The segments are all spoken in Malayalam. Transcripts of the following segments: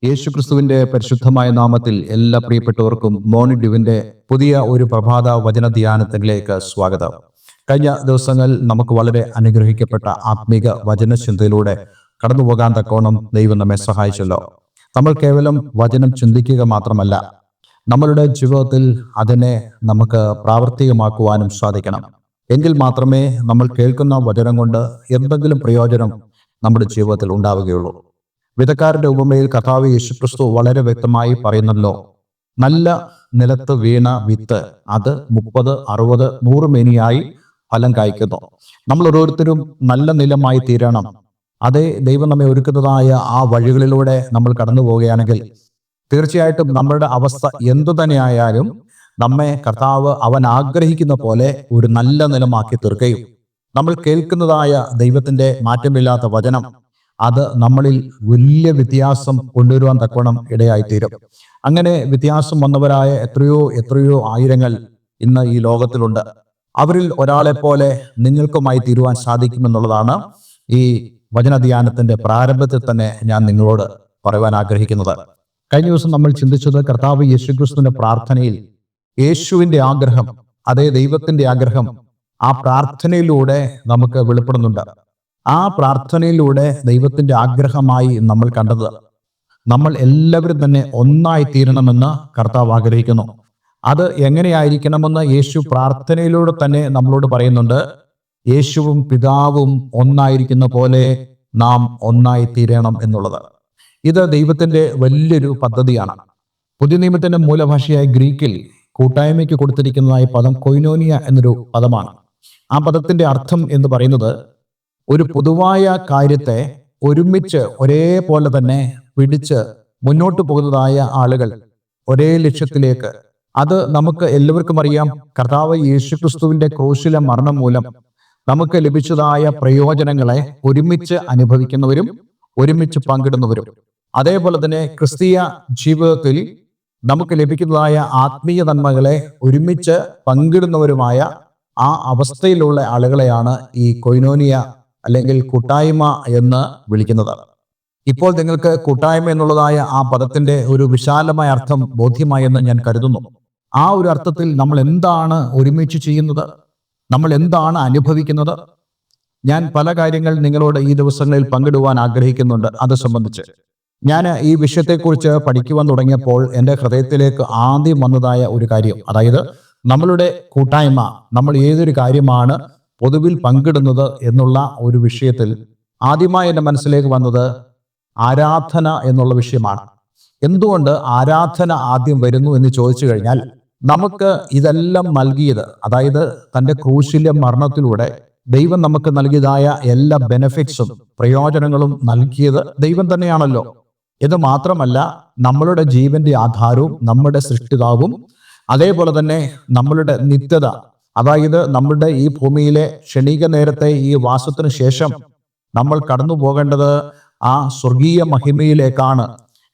യേശുക്രിസ്തുവിന്റെ പരിശുദ്ധമായ നാമത്തിൽ എല്ലാ പ്രിയപ്പെട്ടവർക്കും മോർണിംഗ് ഡ്യൂവിന്റെ പുതിയ ഒരു പ്രഭാത വചന ധ്യാനത്തിലേക്ക് സ്വാഗതം. കഴിഞ്ഞ ദിവസങ്ങൾ നമുക്ക് വളരെ അനുഗ്രഹിക്കപ്പെട്ട ആത്മീക വചനചിന്തയിലൂടെ കടന്നു പോകാൻ തക്കോണം ദൈവം നമ്മെ സഹായിച്ചല്ലോ. നമ്മൾ കേവലം വചനം ചിന്തിക്കുക മാത്രമല്ല, നമ്മളുടെ ജീവിതത്തിൽ അതിനെ നമുക്ക് പ്രാവർത്തികമാക്കുവാനും സാധിക്കണം. എങ്കിൽ മാത്രമേ നമ്മൾ കേൾക്കുന്ന വചനം കൊണ്ട് എന്തെങ്കിലും പ്രയോജനം നമ്മുടെ ജീവിതത്തിൽ ഉണ്ടാവുകയുള്ളൂ. വിധക്കാരന്റെ ഉപമയിൽ കർത്താവ് യേശുക്രിസ്തു വളരെ വ്യക്തമായി പറയുന്നല്ലോ, നല്ല നിലത്ത് വീണ വിത്ത് അത് 30, 60, 100 മേനിയായി ഫലം കായ്ക്കുന്നു. നമ്മൾ ഓരോരുത്തരും നല്ല നിലമായി തീരണം. അതേ ദൈവം നമ്മെ ഒരുക്കുന്നതായ ആ വഴികളിലൂടെ നമ്മൾ കടന്നു പോവുകയാണെങ്കിൽ തീർച്ചയായിട്ടും നമ്മളുടെ അവസ്ഥ എന്തു തന്നെയായാലും നമ്മെ കർത്താവ് അവൻ ആഗ്രഹിക്കുന്ന പോലെ ഒരു നല്ല നിലമാക്കി തീർക്കുകയും നമ്മൾ കേൾക്കുന്നതായ ദൈവത്തിന്റെ മാറ്റമില്ലാത്ത വചനം അത് നമ്മളിൽ വലിയ വ്യത്യാസം കൊണ്ടുവരുവാൻ തക്കവണ്ണം ഇടയായിത്തീരും. അങ്ങനെ വ്യത്യാസം വന്നവരായ എത്രയോ ആയിരങ്ങൾ ഇന്ന് ഈ ലോകത്തിലുണ്ട്. അവരിൽ ഒരാളെ പോലെ നിങ്ങൾക്കുമായി തീരുവാൻ സാധിക്കുമെന്നുള്ളതാണ് ഈ വചനധ്യാനത്തിന്റെ പ്രാരംഭത്തിൽ തന്നെ ഞാൻ നിങ്ങളോട് പറയുവാൻ ആഗ്രഹിക്കുന്നത്. കഴിഞ്ഞ ദിവസം നമ്മൾ ചിന്തിച്ചത് കർത്താവ് യേശുക്രിസ്തുവിന്റെ പ്രാർത്ഥനയിൽ യേശുവിന്റെ ആഗ്രഹം, അതേ ദൈവത്തിന്റെ ആഗ്രഹം ആ പ്രാർത്ഥനയിലൂടെ നമുക്ക് വെളിപ്പെടുന്നുണ്ട്. ആ പ്രാർത്ഥനയിലൂടെ ദൈവത്തിന്റെ ആഗ്രഹമായി നമ്മൾ കണ്ടത് നമ്മൾ എല്ലാവരും തന്നെ ഒന്നായി തീരണമെന്ന് കർത്താവ് ആഗ്രഹിക്കുന്നു. അത് എങ്ങനെയായിരിക്കണമെന്ന് യേശു പ്രാർത്ഥനയിലൂടെ തന്നെ നമ്മളോട് പറയുന്നുണ്ട്. യേശുവും പിതാവും ഒന്നായിരിക്കുന്ന പോലെ നാം ഒന്നായി തീരണം എന്നുള്ളത്. ഇത് ദൈവത്തിന്റെ വലിയൊരു പദ്ധതിയാണ്. പുതിയ നിയമത്തിന്റെ മൂലഭാഷയായ ഗ്രീക്കിൽ കൂട്ടായ്മയ്ക്ക് കൊടുത്തിരിക്കുന്നതായ പദം കൊയിനോനിയ എന്നൊരു പദമാണ്. ആ പദത്തിന്റെ അർത്ഥം എന്ന് പറയുന്നത് ഒരു പൊതുവായ കാര്യത്തെ ഒരുമിച്ച് ഒരേപോലെ തന്നെ പിടിച്ച് മുന്നോട്ട് പോകുന്നതായ ആളുകൾ ഒരേ ലക്ഷ്യത്തിലേക്ക്. അത് നമുക്ക് എല്ലാവർക്കും അറിയാം. കർത്താവ് യേശുക്രിസ്തുവിന്റെ ക്രൂശിലെ മരണം മൂലം നമുക്ക് ലഭിച്ചതായ പ്രയോജനങ്ങളെ ഒരുമിച്ച് അനുഭവിക്കുന്നവരും ഒരുമിച്ച് പങ്കിടുന്നവരും, അതേപോലെ തന്നെ ക്രിസ്തീയ ജീവിതത്തിൽ നമുക്ക് ലഭിക്കുന്നതായ ആത്മീയ നന്മകളെ ഒരുമിച്ച് പങ്കിടുന്നവരുമായ ആ അവസ്ഥയിലുള്ള ആളുകളെയാണ് ഈ കൊയിനോനിയ അല്ലെങ്കിൽ കൂട്ടായ്മ എന്ന് വിളിക്കുന്നത്. ഇപ്പോൾ നിങ്ങൾക്ക് കൂട്ടായ്മ എന്നുള്ളതായ ആ പദത്തിന്റെ ഒരു വിശാലമായ അർത്ഥം ബോധ്യമായെന്ന് ഞാൻ കരുതുന്നു. ആ ഒരു അർത്ഥത്തിൽ നമ്മൾ എന്താണ് ഒരുമിച്ച് ചെയ്യുന്നത്, നമ്മൾ എന്താണ് അനുഭവിക്കുന്നത്, ഞാൻ പല കാര്യങ്ങൾ നിങ്ങളോട് ഈ ദിവസങ്ങളിൽ പങ്കിടുവാൻ ആഗ്രഹിക്കുന്നുണ്ട്. അത് സംബന്ധിച്ച് ഞാൻ ഈ വിഷയത്തെക്കുറിച്ച് പഠിക്കുവാൻ തുടങ്ങിയപ്പോൾ എൻ്റെ ഹൃദയത്തിലേക്ക് ആദ്യം വന്നതായ ഒരു കാര്യം, അതായത് നമ്മളുടെ കൂട്ടായ്മ, നമ്മൾ ഏതൊരു കാര്യമാണ് പൊതുവിൽ പങ്കിടുന്നത് എന്നുള്ള ഒരു വിഷയത്തിൽ ആദ്യമായി എൻ്റെ മനസ്സിലേക്ക് വന്നത് ആരാധന എന്നുള്ള വിഷയമാണ്. എന്തുകൊണ്ട് ആരാധന ആദ്യം വരുന്നു എന്ന് ചോദിച്ചു കഴിഞ്ഞാൽ, നമുക്ക് ഇതെല്ലാം നൽകിയത്, അതായത് തൻ്റെ ക്രൂശിലെ മരണത്തിലൂടെ ദൈവം നമുക്ക് നൽകിയതായ എല്ലാ ബെനഫിറ്റ്സും പ്രയോജനങ്ങളും നൽകിയത് ദൈവം തന്നെയാണല്ലോ. ഇത് മാത്രമല്ല, നമ്മളുടെ ജീവന്റെ ആധാരവും നമ്മുടെ സൃഷ്ടിതാവും, അതേപോലെ തന്നെ നമ്മളുടെ നിത്യത, അതായത് നമ്മുടെ ഈ ഭൂമിയിലെ ക്ഷണിക നേരത്തെ ഈ വാസത്തിന് ശേഷം നമ്മൾ കടന്നു പോകേണ്ടത് ആ സ്വർഗീയ മഹിമയിലേക്കാണ്,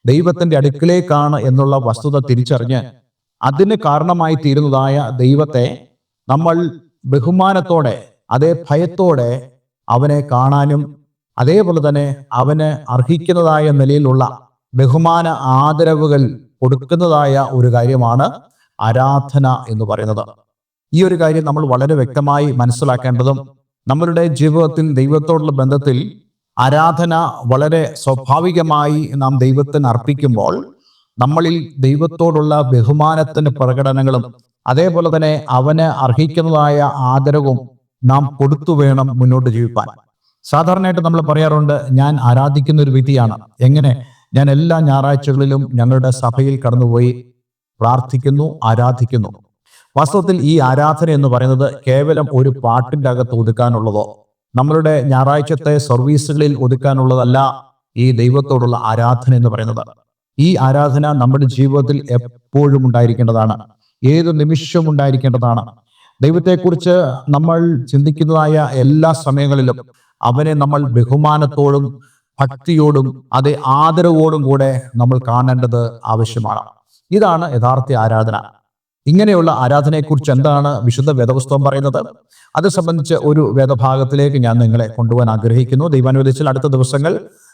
ദൈവത്തിന്റെ അടുക്കിലേക്കാണ് എന്നുള്ള വസ്തുത തിരിച്ചറിഞ്ഞ് അതിന് കാരണമായി തീരുന്നതായ ദൈവത്തെ നമ്മൾ ബഹുമാനത്തോടെ, അതേ ഭയത്തോടെ അവനെ കാണാനും അതേപോലെ തന്നെ അവന് അർഹിക്കുന്നതായ നിലയിലുള്ള ബഹുമാന ആദരവുകൾ കൊടുക്കുന്നതായ ഒരു കാര്യമാണ് ആരാധന എന്ന് പറയുന്നത്. ഈ ഒരു കാര്യം നമ്മൾ വളരെ വ്യക്തമായി മനസ്സിലാക്കേണ്ടതും, നമ്മളുടെ ജീവിതത്തിൽ ദൈവത്തോടുള്ള ബന്ധത്തിൽ ആരാധന വളരെ സ്വാഭാവികമായി നാം ദൈവത്തിന് അർപ്പിക്കുമ്പോൾ നമ്മളിൽ ദൈവത്തോടുള്ള ബഹുമാനത്തിന്റെ പ്രകടനങ്ങളും അതേപോലെ തന്നെ അവന് അർഹിക്കുന്നതായ ആദരവും നാം കൊടുത്തു വേണം മുന്നോട്ട് ജീവിപ്പാൻ. സാധാരണയായിട്ട് നമ്മൾ പറയാറുണ്ട്, ഞാൻ ആരാധിക്കുന്ന ഒരു വ്യക്തിയാണ്. എങ്ങനെ? ഞാൻ എല്ലാ ഞായറാഴ്ചകളിലും ഞങ്ങളുടെ സഭയിൽ കടന്നുപോയി പ്രാർത്ഥിക്കുന്നു, ആരാധിക്കുന്നു. വാസ്തവത്തിൽ ഈ ആരാധന എന്ന് പറയുന്നത് കേവലം ഒരു പാട്ടിൻ്റെ അകത്ത് ഒതുക്കാനുള്ളതോ നമ്മളുടെ ഞായറാഴ്ചത്തെ സർവീസുകളിൽ ഒതുക്കാനുള്ളതല്ല ഈ ദൈവത്തോടുള്ള ആരാധന എന്ന് പറയുന്നത്. ഈ ആരാധന നമ്മുടെ ജീവിതത്തിൽ എപ്പോഴും ഉണ്ടായിരിക്കേണ്ടതാണ്, ഏതു നിമിഷവും ഉണ്ടായിരിക്കേണ്ടതാണ്. ദൈവത്തെക്കുറിച്ച് നമ്മൾ ചിന്തിക്കുന്നതായ എല്ലാ സമയങ്ങളിലും അവനെ നമ്മൾ ബഹുമാനത്തോടും ഭക്തിയോടും അതേ ആദരവോടും കൂടെ നമ്മൾ കാണേണ്ടത് ആവശ്യമാണ്. ഇതാണ് യഥാർത്ഥ ആരാധന. ഇങ്ങനെയുള്ള ആരാധനയെക്കുറിച്ച് എന്താണ് വിശുദ്ധ വേദപുസ്തകം പറയുന്നത്? അത് സംബന്ധിച്ച് ഒരു വേദഭാഗത്തിലേക്ക് ഞാൻ നിങ്ങളെ കൊണ്ടുപോകാൻ ആഗ്രഹിക്കുന്നു. ദൈവാനുവദിച്ചാൽ അടുത്ത ദിവസങ്ങൾ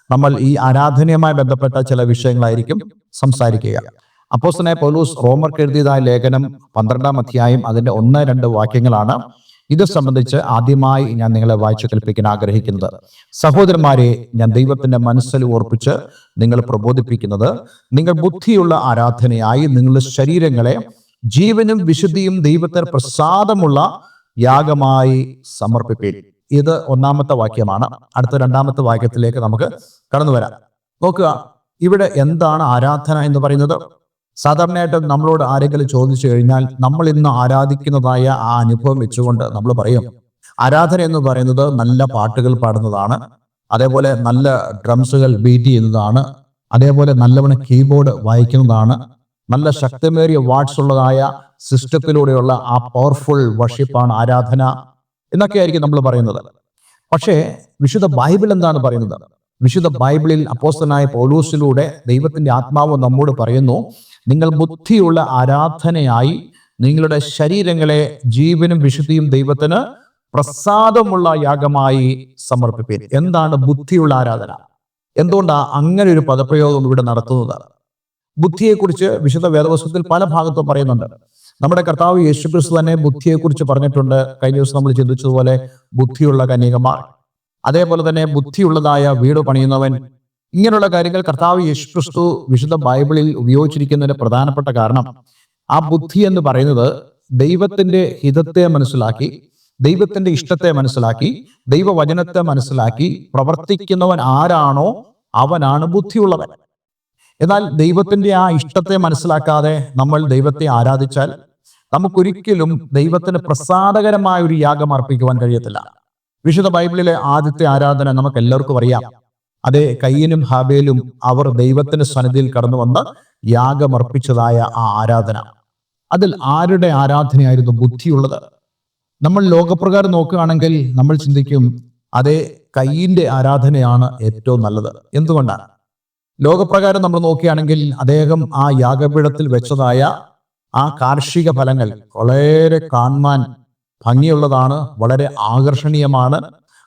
നമ്മൾ ഈ ആരാധനയുമായി ബന്ധപ്പെട്ട ചില വിഷയങ്ങളായിരിക്കും സംസാരിക്കുക. അപ്പോസ്തലനായ പൗലോസ് റോമർക്ക് എഴുതിയതായ ലേഖനം 12-ാം അധ്യായം അതിന്റെ 1-2 വാക്യങ്ങളാണ് ഇത് സംബന്ധിച്ച് ആദ്യമായി ഞാൻ നിങ്ങളെ വായിച്ചു കേൾപ്പിക്കാൻ ആഗ്രഹിക്കുന്നത്. സഹോദരന്മാരെ, ഞാൻ ദൈവത്തിന്റെ മനസ്സിൽ ഓർപ്പിച്ച് നിങ്ങൾ പ്രബോധിപ്പിക്കുന്നത്, നിങ്ങൾ ബുദ്ധിയുള്ള ആരാധനയായി നിങ്ങളുടെ ശരീരങ്ങളെ ജീവനും വിശുദ്ധിയും ദൈവത്തിന് പ്രസാദമുള്ള യാഗമായി സമർപ്പിപ്പീൻ. ഇത് 1-ാമത്തെ വാക്യമാണ്. അടുത്ത 2-ാമത്തെ വാക്യത്തിലേക്ക് നമുക്ക് കടന്നു വരാം. നോക്കുക, ഇവിടെ എന്താണ് ആരാധന എന്ന് പറയുന്നത്? സാധാരണയായിട്ട് നമ്മളോട് ആരെങ്കിലും ചോദിച്ചു കഴിഞ്ഞാൽ നമ്മൾ ഇന്ന് ആരാധിക്കുന്നതായ ആ അനുഭവം വെച്ചുകൊണ്ട് നമ്മൾ പറയും, ആരാധന എന്ന് പറയുന്നത് നല്ല പാട്ടുകൾ പാടുന്നതാണ്, അതേപോലെ നല്ല ഡ്രംസുകൾ ബീറ്റ് ചെയ്യുന്നതാണ്, അതേപോലെ നല്ലവണ്ണം കീബോർഡ് വായിക്കുന്നതാണ്, നല്ല ശക്തമേറിയ വാട്സ് ഉള്ളതായ സിസ്റ്റത്തിലൂടെയുള്ള ആ പവർഫുൾ വർഷിപ്പാണ് ആരാധന എന്നൊക്കെ ആയിരിക്കും നമ്മൾ പറയുന്നത്. പക്ഷേ വിശുദ്ധ ബൈബിൾ എന്താണ് പറയുന്നത്? വിശുദ്ധ ബൈബിളിൽ അപ്പോസ്തലനായ പൗലോസിലൂടെ ദൈവത്തിന്റെ ആത്മാവ് നമ്മോട് പറയുന്നു, നിങ്ങൾ ബുദ്ധിയുള്ള ആരാധനയായി നിങ്ങളുടെ ശരീരങ്ങളെ ജീവനും വിശുദ്ധിയും ദൈവത്തിന് പ്രസാദമുള്ള യാഗമായി സമർപ്പിപ്പീൻ. എന്താണ് ബുദ്ധിയുള്ള ആരാധന? എന്തുകൊണ്ടാണ് അങ്ങനെ ഒരു പദപ്രയോഗം ഇവിടെ നടത്തുന്നത്? ബുദ്ധിയെക്കുറിച്ച് വിശുദ്ധ വേദപുസ്തകത്തിൽ പല ഭാഗത്തും പറയുന്നുണ്ട്. നമ്മുടെ കർത്താവ് യേശുക്രിസ്തു തന്നെ ബുദ്ധിയെക്കുറിച്ച് പറഞ്ഞിട്ടുണ്ട്. കഴിഞ്ഞ ദിവസം നമ്മൾ ചിന്തിച്ചതുപോലെ ബുദ്ധിയുള്ള കന്യകമാർ, അതേപോലെ തന്നെ ബുദ്ധിയുള്ളതായ വീട് പണിയുന്നവൻ, ഇങ്ങനെയുള്ള കാര്യങ്ങൾ കർത്താവ് യേശുക്രിസ്തു വിശുദ്ധ ബൈബിളിൽ ഉപയോഗിച്ചിരിക്കുന്നതിന്റെ പ്രധാനപ്പെട്ട കാരണം ആ ബുദ്ധി എന്ന് പറയുന്നത് ദൈവത്തിന്റെ ഹിതത്തെ മനസ്സിലാക്കി, ദൈവത്തിന്റെ ഇഷ്ടത്തെ മനസ്സിലാക്കി, ദൈവവചനത്തെ മനസ്സിലാക്കി പ്രവർത്തിക്കുന്നവൻ ആരാണോ അവനാണ് ബുദ്ധിയുള്ളവൻ. എന്നാൽ ദൈവത്തിന്റെ ആ ഇഷ്ടത്തെ മനസ്സിലാക്കാതെ നമ്മൾ ദൈവത്തെ ആരാധിച്ചാൽ നമുക്കൊരിക്കലും ദൈവത്തിന് പ്രസാദകരമായ ഒരു യാഗം അർപ്പിക്കുവാൻ കഴിയത്തില്ല. വിശുദ്ധ ബൈബിളിലെ ആദ്യത്തെ ആരാധന നമുക്ക് എല്ലാവർക്കും അറിയാം. അതേ കയീനും ഹാബേലും അവർ ദൈവത്തിന്റെ സന്നിധിയിൽ കടന്നു വന്ന് യാഗമർപ്പിച്ചതായ ആ ആരാധന, അതിൽ ആരുടെ ആരാധനയായിരുന്നു ബുദ്ധിയുള്ളത്? നമ്മൾ ലോകപ്രകാരം നോക്കുകയാണെങ്കിൽ നമ്മൾ ചിന്തിക്കും, അതേ കയീന്റെ ആരാധനയാണ് ഏറ്റവും നല്ലത്. എന്തുകൊണ്ടാണ്? ലോകപ്രകാരം നമ്മൾ നോക്കുകയാണെങ്കിൽ അദ്ദേഹം ആ യാഗപീഠത്തിൽ വെച്ചതായ ആ കാർഷിക ഫലങ്ങൾ വളരെ കാണുവാൻ ഭംഗിയുള്ളതാണ്, വളരെ ആകർഷണീയമാണ്,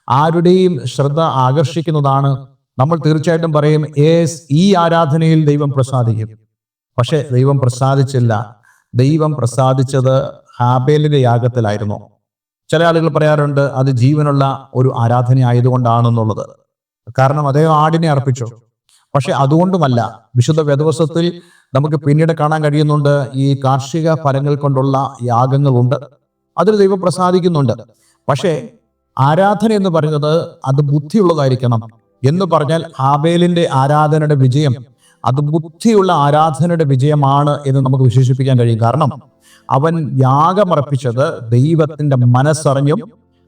ആരുടെയും ശ്രദ്ധ ആകർഷിക്കുന്നതാണ്. നമ്മൾ തീർച്ചയായിട്ടും പറയും, ഈ ആരാധനയിൽ ദൈവം പ്രസാദിക്കും. പക്ഷെ ദൈവം പ്രസാദിച്ചില്ല. ദൈവം പ്രസാദിച്ചത് ഹാബേലിന്റെ യാഗത്തിലായിരുന്നു. ചില ആളുകൾ പറയാറുണ്ട് അത് ജീവനുള്ള ഒരു ആരാധന ആയതുകൊണ്ടാണെന്നുള്ളത്. കാരണം അദ്ദേഹം ആടിനെ അർപ്പിച്ചു. പക്ഷെ അതുകൊണ്ടുമല്ല. വിശുദ്ധ വേദപുസ്തകത്തിൽ നമുക്ക് പിന്നീട് കാണാൻ കഴിയുന്നുണ്ട്, ഈ കാർഷിക ഫലങ്ങൾ കൊണ്ടുള്ള യാഗങ്ങളുണ്ട്, അതിൽ ദൈവം പ്രസാദിക്കുന്നുണ്ട്. പക്ഷേ ആരാധന എന്ന് പറയുന്നത് അത് ബുദ്ധിയുള്ളതായിരിക്കണം. എന്ന് പറഞ്ഞാൽ ഹാബേലിന്റെ ആരാധനയുടെ വിജയം അത് ബുദ്ധിയുള്ള ആരാധനയുടെ വിജയമാണ് എന്ന് നമുക്ക് വിശേഷിപ്പിക്കാൻ കഴിയും. കാരണം അവൻ യാഗമർപ്പിച്ചത് ദൈവത്തിന്റെ മനസ്സറിഞ്ഞും,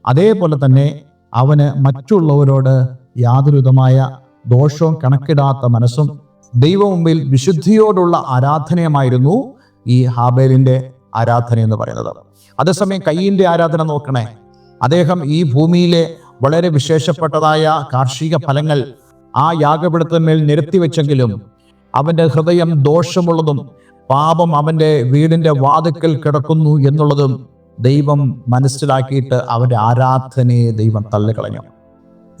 അതേപോലെ തന്നെ അവന് മറ്റുള്ളവരോട് യാതൊരു വിധമായ ദോഷവും കണക്കിടാത്ത മനസ്സും ദൈവം മുമ്പിൽ വിശുദ്ധിയോടുള്ള ആരാധനയുമായിരുന്നു ഈ ഹാബേലിന്റെ ആരാധന എന്ന് പറയുന്നത്. അതേസമയം കയീന്റെ ആരാധന നോക്കണേ. അദ്ദേഹം ഈ ഭൂമിയിലെ വളരെ വിശേഷപ്പെട്ടതായ കാർഷിക ഫലങ്ങൾ ആ യാഗപീഠത്തിന്മേൽ നിരത്തിവെച്ചെങ്കിലും അവന്റെ ഹൃദയം ദോഷമുള്ളതും പാപം അവന്റെ വീടിന്റെ വാതിക്കൽ കിടക്കുന്നു എന്നുള്ളതും ദൈവം മനസ്സിലാക്കിയിട്ട് അവന്റെ ആരാധനയെ ദൈവം തള്ളിക്കളഞ്ഞു.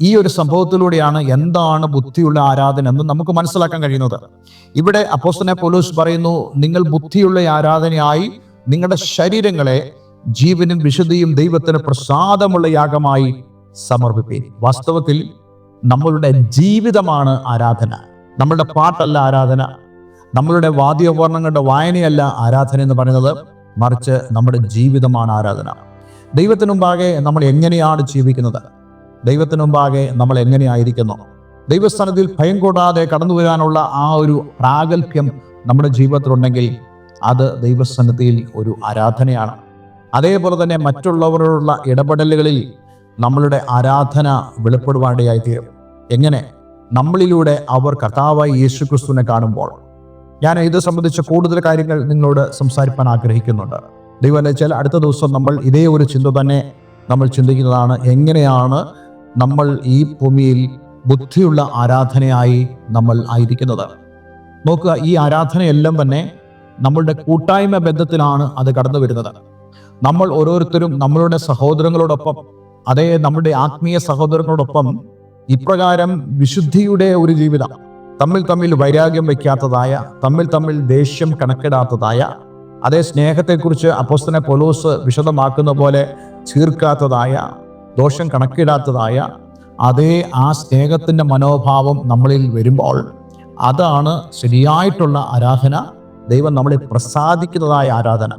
ഈ ഒരു സംഭവത്തിലൂടെയാണ് എന്താണ് ബുദ്ധിയുള്ള ആരാധന എന്ന് നമുക്ക് മനസ്സിലാക്കാൻ കഴിയുന്നത്. ഇവിടെ അപ്പോസ്തലനായ പൗലോസ് പറയുന്നു, നിങ്ങൾ ബുദ്ധിയുള്ള ആരാധനയായി നിങ്ങളുടെ ശരീരങ്ങളെ ജീവനും വിശുദ്ധിയും ദൈവത്തിന് പ്രസാദമുള്ള യാഗമായി സമർപ്പിപ്പീൻ. വാസ്തവത്തിൽ നമ്മളുടെ ജീവിതമാണ് ആരാധന. നമ്മളുടെ പാട്ടല്ല ആരാധന, നമ്മളുടെ വാദ്യോപകരണങ്ങളുടെ വായനയല്ല ആരാധന എന്ന് പറയുന്നത്, മറിച്ച് നമ്മുടെ ജീവിതമാണ് ആരാധന. ദൈവത്തിനു മുമ്പാകെ നമ്മൾ എങ്ങനെയാണ് ജീവിക്കുന്നത്? ദൈവത്തിനു മുമ്പാകെ നമ്മൾ എങ്ങനെയായിരിക്കുന്നു? ദൈവസ്ഥാനത്തിൽ ഭയം കൂടാതെ കടന്നു വരാനുള്ള ആ ഒരു പ്രാഗൽഭ്യം നമ്മുടെ ജീവിതത്തിലുണ്ടെങ്കിൽ അത് ദൈവസന്നിധിയിൽ ഒരു ആരാധനയാണ്. അതേപോലെ തന്നെ മറ്റുള്ളവരോടുള്ള ഇടപെടലുകളിൽ നമ്മളുടെ ആരാധന വെളിപ്പെടുവാനിടയായിത്തീരും. എങ്ങനെ? നമ്മളിലൂടെ അവർ കർത്താവായ യേശുക്രിസ്തുവിനെ കാണുമ്പോൾ. ഞാൻ ഇത് സംബന്ധിച്ച കൂടുതൽ കാര്യങ്ങൾ നിങ്ങളോട് സംസാരിക്കാൻ ആഗ്രഹിക്കുന്നുണ്ട്. ദൈവം വെച്ചാൽ അടുത്ത ദിവസം നമ്മൾ ഇതേ ഒരു ചിന്ത തന്നെ നമ്മൾ ചിന്തിക്കുന്നതാണ്, എങ്ങനെയാണ് നമ്മൾ ഈ ഭൂമിയിൽ ബുദ്ധിയുള്ള ആരാധനയായി നമ്മൾ ആയിരിക്കുന്നത്. നോക്കുക, ഈ ആരാധനയെല്ലാം തന്നെ നമ്മളുടെ കൂട്ടായ്മ ബന്ധത്തിലാണ് അത് കടന്നു വരുന്നത്. നമ്മൾ ഓരോരുത്തരും നമ്മളുടെ സഹോദരങ്ങളോടൊപ്പം, അതേ നമ്മുടെ ആത്മീയ സഹോദരങ്ങളോടൊപ്പം ഇപ്രകാരം വിശുദ്ധിയുടെ ഒരു ജീവിതം, തമ്മിൽ വൈരാഗ്യം വയ്ക്കാത്തതായ, തമ്മിൽ ദേഷ്യം കണക്കിടാത്തതായ, അതേ സ്നേഹത്തെക്കുറിച്ച് അപ്പോസ്തലൻ പൗലോസ് വിശദമാക്കുന്ന പോലെ ചീർക്കാത്തതായ, ദോഷം കണക്കിടാത്തതായ അതേ ആ സ്നേഹത്തിൻ്റെ മനോഭാവം നമ്മളിൽ വരുമ്പോൾ അതാണ് ശരിയായിട്ടുള്ള ആരാധന, ദൈവം നമ്മളെ പ്രസാദിക്കുന്നതായ ആരാധന.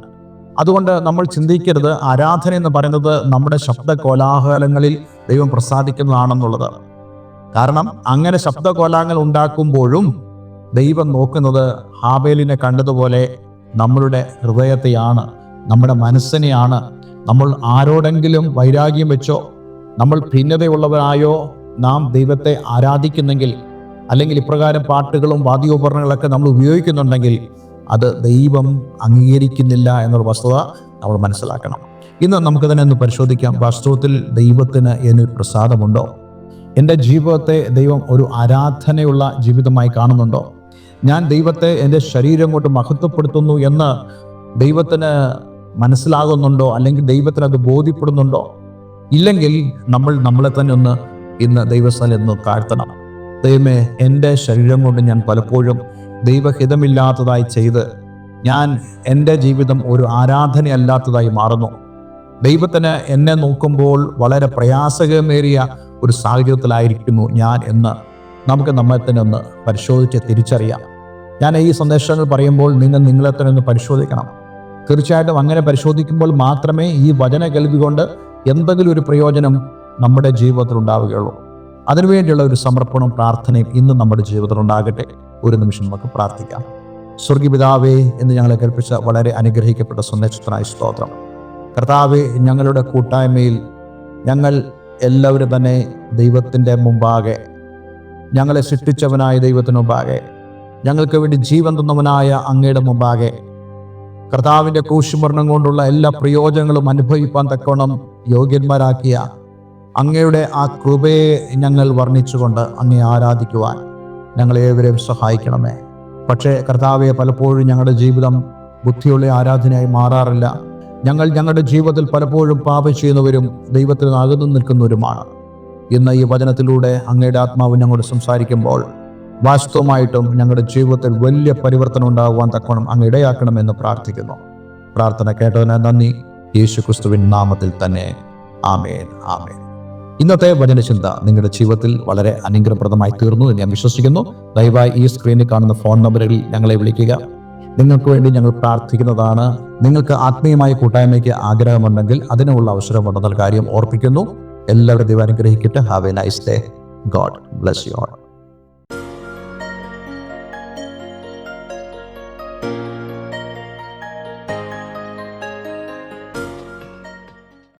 അതുകൊണ്ട് നമ്മൾ ചിന്തിക്കരുത് ആരാധന എന്ന് പറയുന്നത് നമ്മുടെ ശബ്ദ കോലാഹലങ്ങളിൽ ദൈവം പ്രസാദിക്കുന്നതാണെന്നുള്ളത്. കാരണം അങ്ങനെ ശബ്ദ കോലാഹലങ്ങൾ ഉണ്ടാക്കുമ്പോഴും ദൈവം നോക്കുന്നത് ഹാബേലിനെ കണ്ടതുപോലെ നമ്മളുടെ ഹൃദയത്തെയാണ്, നമ്മുടെ മനസ്സിനെയാണ്. നമ്മൾ ആരോടെങ്കിലും വൈരാഗ്യം വെച്ചോ, നമ്മൾ ഭിന്നതയുള്ളവരായോ നാം ദൈവത്തെ ആരാധിക്കുന്നെങ്കിൽ, അല്ലെങ്കിൽ ഇപ്രകാരം പാട്ടുകളും വാദ്യോപകരണങ്ങളൊക്കെ നമ്മൾ ഉപയോഗിക്കുന്നുണ്ടെങ്കിൽ അത് ദൈവം അംഗീകരിക്കുന്നില്ല എന്നുള്ള വസ്തുത നമ്മൾ മനസ്സിലാക്കണം. ഇന്ന് നമുക്ക് തന്നെ ഒന്ന് പരിശോധിക്കാം. വാസ്തവത്തിൽ ദൈവത്തിന് എന്നിൽ പ്രസാദമുണ്ടോ? എൻ്റെ ജീവിതത്തെ ദൈവം ഒരു ആരാധനയുള്ള ജീവിതമായി കാണുന്നുണ്ടോ? ഞാൻ ദൈവത്തെ എൻ്റെ ശരീരം കൊണ്ട് മഹത്വപ്പെടുത്തുന്നു എന്ന് ദൈവത്തിന് മനസ്സിലാകുന്നുണ്ടോ? അല്ലെങ്കിൽ ദൈവത്തിന് അത് ബോധ്യപ്പെടുന്നുണ്ടോ? ഇല്ലെങ്കിൽ നമ്മൾ നമ്മളെ തന്നെ ഒന്ന് ഇന്ന് ദൈവസ്ഥലം എന്ന് താഴ്ത്തണം. ദൈവമേ, എൻ്റെ ശരീരം കൊണ്ട് ഞാൻ പലപ്പോഴും ദൈവഹിതമില്ലാത്തതായി ചെയ്ത് ഞാൻ എൻ്റെ ജീവിതം ഒരു ആരാധനയല്ലാത്തതായി മാറുന്നു. ദൈവത്തിന് എന്നെ നോക്കുമ്പോൾ വളരെ പ്രയാസകരമേറിയ ഒരു സാഹചര്യത്തിലായിരിക്കുന്നു ഞാൻ എന്ന് നമുക്ക് നമ്മെ തന്നെ ഒന്ന് പരിശോധിച്ച് തിരിച്ചറിയാം. ഞാൻ ഈ സന്ദേശങ്ങൾ പറയുമ്പോൾ നിങ്ങളെ തന്നെ ഒന്ന് പരിശോധിക്കണം. തീർച്ചയായിട്ടും അങ്ങനെ പരിശോധിക്കുമ്പോൾ മാത്രമേ ഈ വചന കേൾവി കൊണ്ട് എന്തെങ്കിലും ഒരു പ്രയോജനം നമ്മുടെ ജീവിതത്തിൽ ഉണ്ടാവുകയുള്ളൂ. അതിനുവേണ്ടിയുള്ള ഒരു സമർപ്പണം, പ്രാർത്ഥനയും ഇന്ന് നമ്മുടെ ജീവിതത്തിൽ ഉണ്ടാകട്ടെ. ഒരു നിമിഷം നമുക്ക് പ്രാർത്ഥിക്കാം. സ്വർഗീയ പിതാവേ, എന്ന് ഞങ്ങളെ കൽപ്പിച്ച വളരെ അനുഗ്രഹിക്കപ്പെട്ട സന്ദേശത്തിനായി സ്തോത്രം. കർത്താവേ, ഞങ്ങളുടെ കൂട്ടായ്മയിൽ ഞങ്ങൾ എല്ലാവരും തന്നെ ദൈവത്തിൻ്റെ മുമ്പാകെ, ഞങ്ങളെ സൃഷ്ടിച്ചവനായ ദൈവത്തിന് മുമ്പാകെ, ഞങ്ങൾക്ക് വേണ്ടി ജീവൻ തന്നവനായ അങ്ങയുടെ മുമ്പാകെ, കർത്താവിൻ്റെ ക്രൂശുമരണം കൊണ്ടുള്ള എല്ലാ പ്രയോജനങ്ങളും അനുഭവിപ്പാൻ തക്കവണ്ണം യോഗ്യന്മാരാക്കിയ അങ്ങയുടെ ആ കൃപയെ ഞങ്ങൾ വർണ്ണിച്ചുകൊണ്ട് അങ്ങേ ആരാധിക്കുവാൻ ഞങ്ങളേവരെയും സഹായിക്കണമേ. പക്ഷേ കർത്താവെ, പലപ്പോഴും ഞങ്ങളുടെ ജീവിതം ബുദ്ധിയുള്ള ആരാധനയായി മാറാറില്ല. ഞങ്ങളുടെ ജീവിതത്തിൽ പലപ്പോഴും പാപം ചെയ്യുന്നവരും ദൈവത്തിൽ നിന്ന് അകന്നു നിൽക്കുന്നവരുമാണ്. ഇന്ന് ഈ വചനത്തിലൂടെ അങ്ങയുടെ ആത്മാവ് ഞങ്ങളോട് സംസാരിക്കുമ്പോൾ വാസ്തവമായിട്ടും ഞങ്ങളുടെ ജീവിതത്തിൽ വലിയ പരിവർത്തനം ഉണ്ടാകുവാൻ തക്കവണ്ണം അങ്ങ് ഇടയാക്കണമെന്ന് പ്രാർത്ഥിക്കുന്നു. പ്രാർത്ഥന കേട്ടതിന് നന്ദി. യേശുക്രിസ്തുവിൻ നാമത്തിൽ തന്നെ ആമേൻ, ആമേൻ. ഇന്നത്തെ വചനചിന്ത നിങ്ങളുടെ ജീവിതത്തിൽ വളരെ അനുഗ്രഹപ്രദമായി തീർന്നു എന്ന് ഞാൻ വിശ്വസിക്കുന്നു. ദയവായി ഈ സ്ക്രീനിൽ കാണുന്ന ഫോൺ നമ്പറുകളിൽ ഞങ്ങളെ വിളിക്കുക. നിങ്ങൾക്ക് വേണ്ടി ഞങ്ങൾ പ്രാർത്ഥിക്കുന്നതാണ്. നിങ്ങൾക്ക് ആത്മീയമായ കൂട്ടായ്മയ്ക്ക് ആഗ്രഹമുണ്ടെങ്കിൽ അതിനുള്ള അവസരമുണ്ടെന്ന കാര്യം ഓർപ്പിക്കുന്നു. എല്ലാവരും ദൈവം അനുഗ്രഹിക്കട്ടെ. Have A nice day. God bless you all.